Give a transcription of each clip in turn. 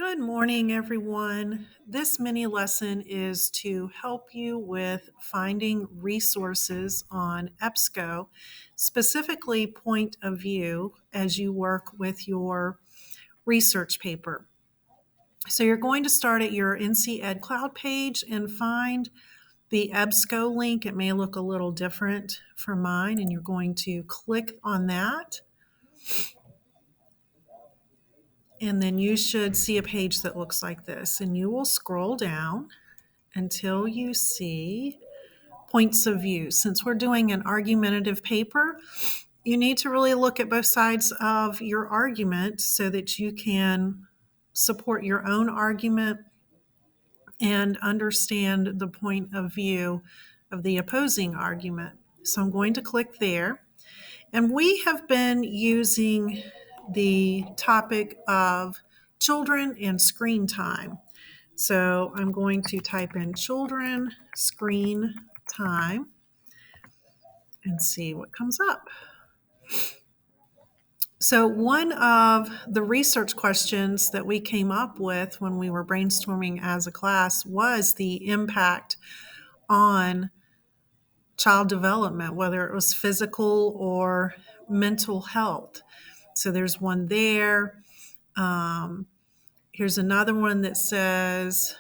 Good morning, everyone. This mini lesson is to help you with finding resources on EBSCO, specifically point of view, as you work with your research paper. So you're going to start at your NC Ed Cloud page and find the EBSCO link. It may look a little different from mine, and you're going to click on that. And then you should see a page that looks like this, and you will scroll down until you see points of view. Since we're doing an argumentative paper, you need to really look at both sides of your argument so that you can support your own argument and understand the point of view of the opposing argument. So I'm going to click there. And we have been using the topic of children and screen time. So I'm going to type in children screen time and see what comes up. So one of the research questions that we came up with when we were brainstorming as a class was the impact on child development, whether it was physical or mental health. So there's one there. Here's another one that says,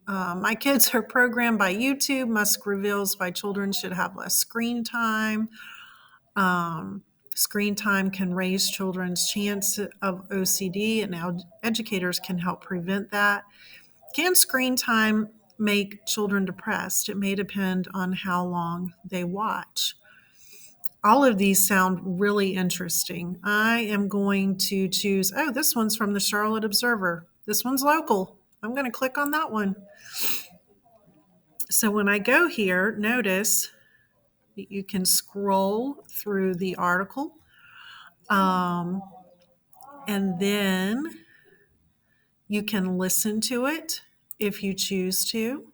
my kids are programmed by YouTube. Musk reveals why children should have less screen time. Screen time can raise children's chance of OCD, and now educators can help prevent that. Can screen time make children depressed? It may depend on how long they watch. All of these sound really interesting. I am going to choose, this one's from the Charlotte Observer. This one's local. I'm going to click on that one. So when I go here, notice that you can scroll through the article. And then you can listen to it if you choose to.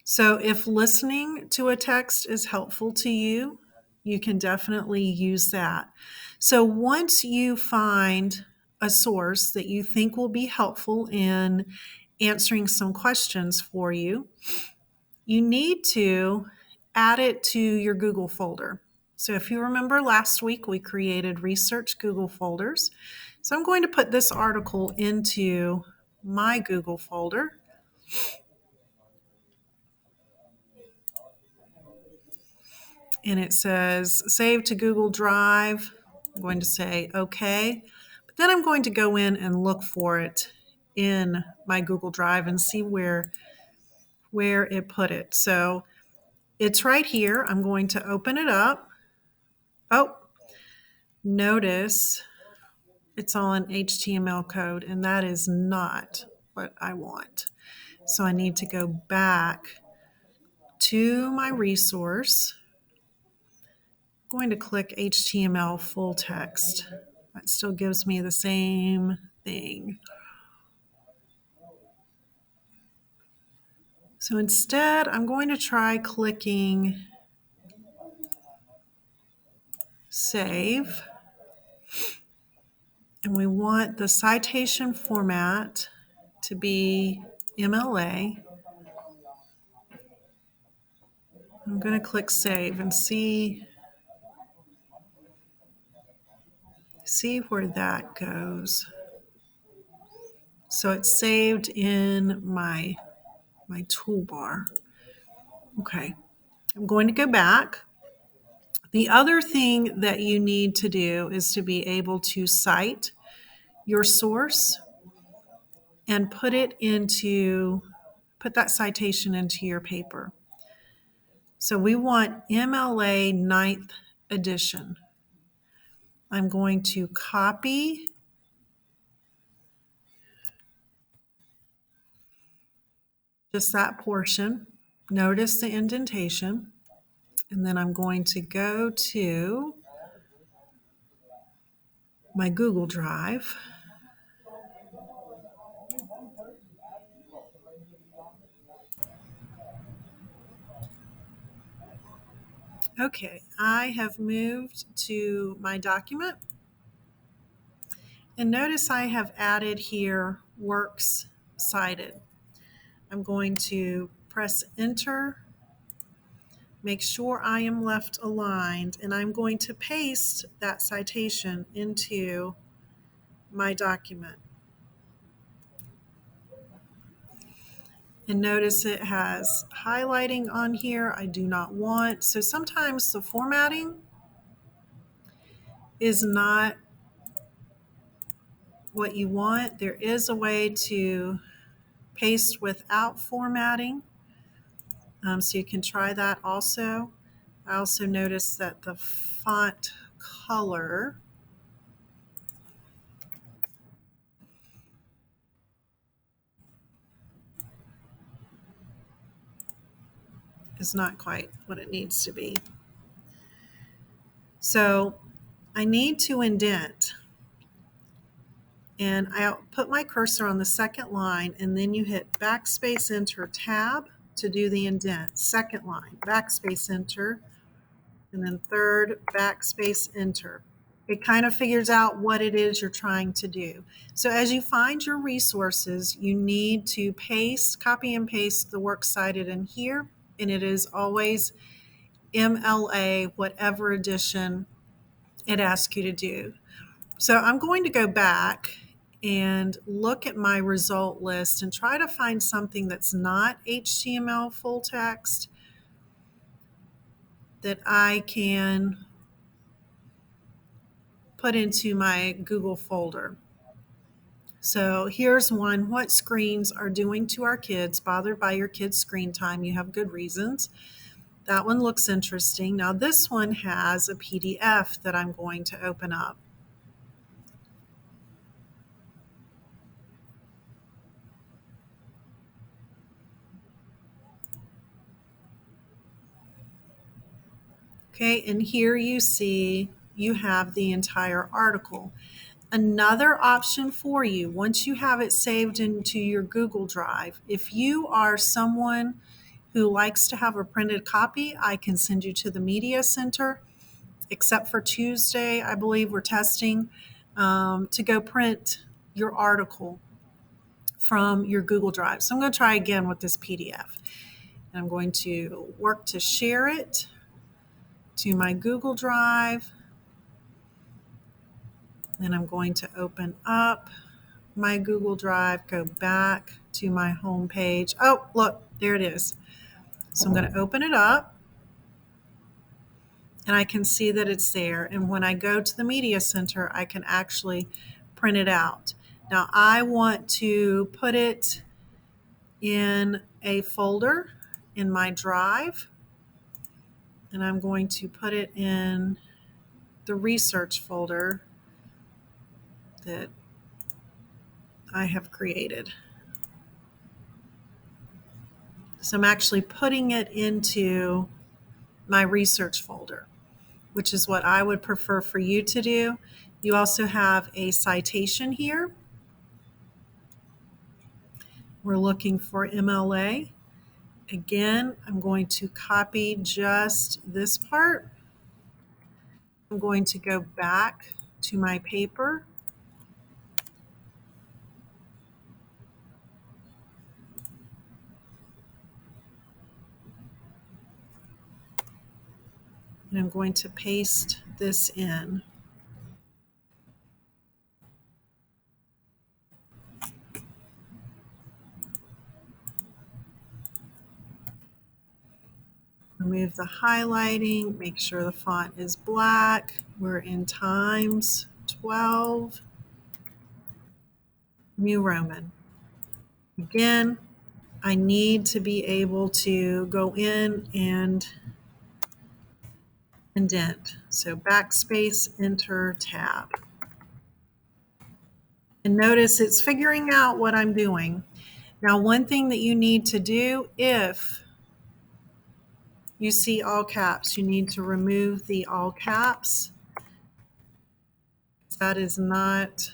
So if listening to a text is helpful to you, you can definitely use that. So once you find a source that you think will be helpful in answering some questions for you, you need to add it to your Google folder. So if you remember last week, we created research Google folders. So I'm going to put this article into my Google folder. And it says save to Google Drive. I'm going to say okay. But then I'm going to go in and look for it in my Google Drive and see where it put it. So it's right here. I'm going to open it up. Oh, notice it's all in HTML code, and that is not what I want. So I need to go back to my resource. I'm going to click HTML full text. That still gives me the same thing. So instead, I'm going to try clicking save. And we want the citation format to be MLA. I'm going to click save and see where that goes. So it's saved in my toolbar. Okay, I'm going to go back. The other thing that you need to do is to be able to cite your source and put that citation into your paper. So we want MLA 9th edition. I'm going to copy just that portion. Notice the indentation. And then I'm going to go to my Google Drive. Okay, I have moved to my document. And notice I have added here works cited. I'm going to press enter, make sure I am left aligned, and I'm going to paste that citation into my document. And notice it has highlighting on here I do not want. So sometimes the formatting is not what you want. There is a way to paste without formatting. So you can try that also. I also noticed that the font color is not quite what it needs to be. So I need to indent. And I'll put my cursor on the second line, and then you hit backspace enter tab to do the indent. Second line, backspace enter, and then third, backspace enter. It kind of figures out what it is you're trying to do. So as you find your resources, you need to paste, copy and paste the works cited in here, and it is always MLA, whatever edition it asks you to do. So I'm going to go back and look at my result list and try to find something that's not HTML full text that I can put into my Google folder. So here's one. What screens are doing to our kids? Bothered by your kids' screen time. You have good reasons. That one looks interesting. Now this one has a PDF that I'm going to open up. Okay, and here you see you have the entire article. Another option for you, once you have it saved into your Google Drive, if you are someone who likes to have a printed copy, I can send you to the Media Center, except for Tuesday, I believe we're testing, to go print your article from your Google Drive. So I'm going to try again with this PDF. And I'm going to work to share it to my Google Drive. Then I'm going to open up my Google Drive, go back to my home page. Oh, look, there it is. So I'm going to open it up and I can see that it's there. And when I go to the Media Center, I can actually print it out. Now I want to put it in a folder in my drive, and I'm going to put it in the research folder that I have created. So I'm actually putting it into my research folder, which is what I would prefer for you to do. You also have a citation here. We're looking for MLA. Again, I'm going to copy just this part. I'm going to go back to my paper. And I'm going to paste this in. Remove the highlighting, make sure the font is black. We're in Times 12, New Roman. Again, I need to be able to go in and indent. So backspace, enter, tab. And notice it's figuring out what I'm doing. Now, one thing that you need to do, if you see all caps, you need to remove the all caps. That is not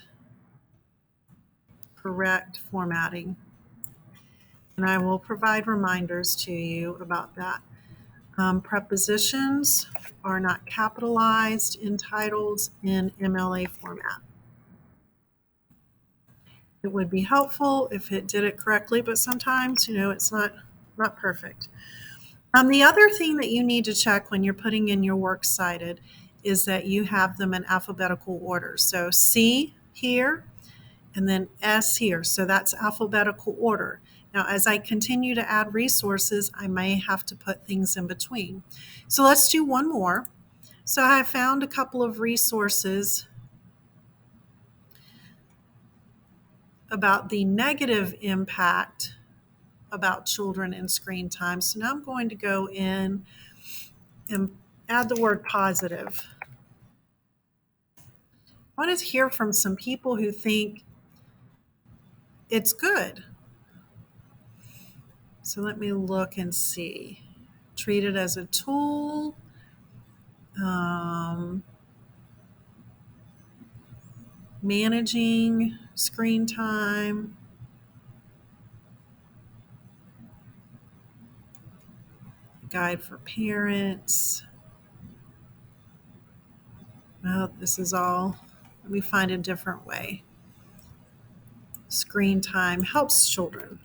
correct formatting. And I will provide reminders to you about that. Prepositions are not capitalized in titles in MLA format. It would be helpful if it did it correctly, but sometimes, it's not perfect. The other thing that you need to check when you're putting in your works cited is that you have them in alphabetical order. So C here, and then S here. So that's alphabetical order. Now, as I continue to add resources, I may have to put things in between. So let's do one more. So I found a couple of resources about the negative impact about children and screen time. So now I'm going to go in and add the word positive. I want to hear from some people who think it's good. So let me look and see. Treat it as a tool. Managing screen time. Guide for parents. Well, this is all, let me find a different way. Screen time helps children.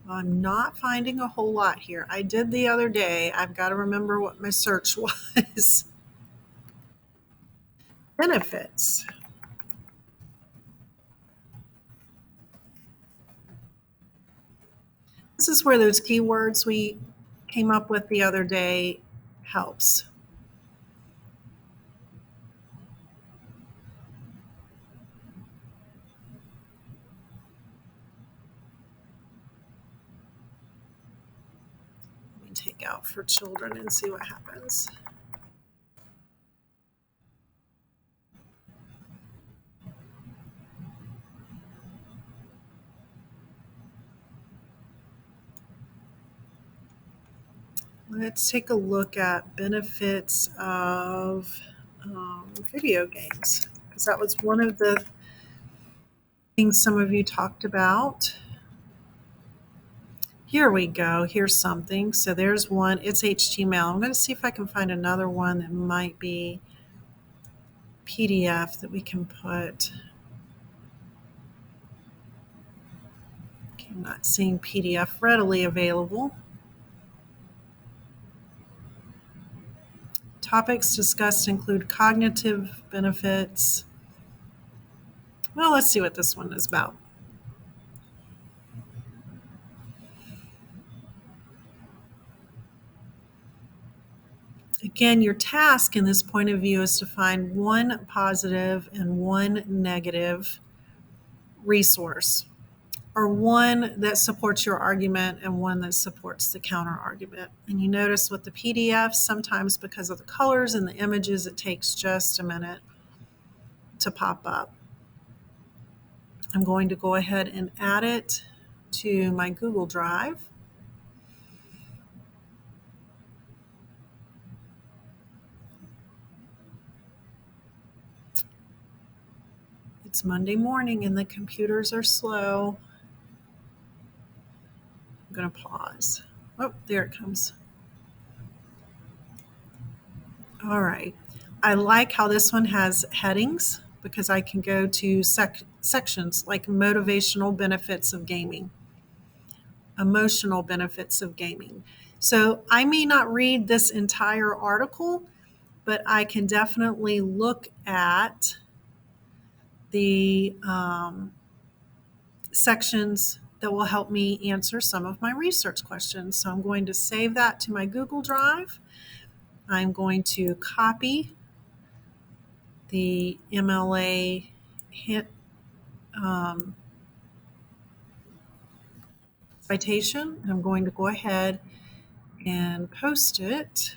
I'm not finding a whole lot here. I did the other day. I've got to remember what my search was. Benefits. This is where those keywords we came up with the other day helps. Let me take out for children and see what happens. Let's take a look at benefits of video games, because that was one of the things some of you talked about. Here we go. Here's something. So there's one. It's HTML. I'm going to see if I can find another one that might be PDF that we can put. Okay, I'm not seeing PDF readily available. Topics discussed include cognitive benefits. Well, let's see what this one is about. Again, your task in this point of view is to find one positive and one negative resource, or one that supports your argument and one that supports the counter argument. And you notice with the PDF, sometimes because of the colors and the images, it takes just a minute to pop up. I'm going to go ahead and add it to my Google Drive. It's Monday morning and the computers are slow. I'm going to pause. Oh, there it comes. All right. I like how this one has headings because I can go to sections like motivational benefits of gaming, emotional benefits of gaming. So I may not read this entire article, but I can definitely look at the sections that will help me answer some of my research questions. So I'm going to save that to my Google Drive. I'm going to copy the MLA citation. I'm going to go ahead and post it.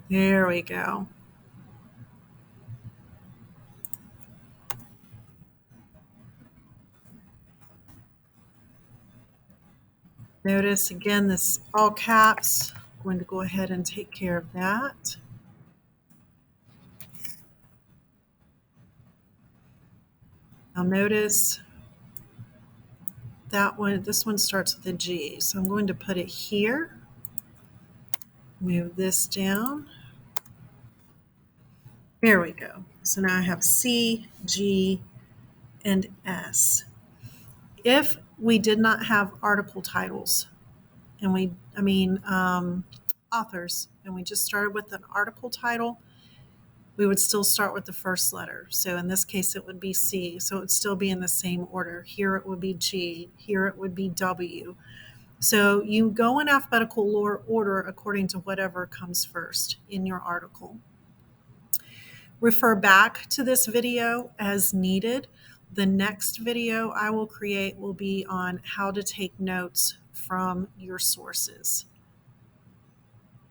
There we go. Notice again, this all caps. I'm going to go ahead and take care of that. Now notice that one, this one starts with a G. So I'm going to put it here, move this down. There we go. So now I have C, G, and S. If we did not have article titles, and authors, and we just started with an article title, we would still start with the first letter. So in this case, it would be C. So it would still be in the same order. Here it would be G. Here it would be W. So you go in alphabetical order according to whatever comes first in your article. Refer back to this video as needed. The next video I will create will be on how to take notes from your sources.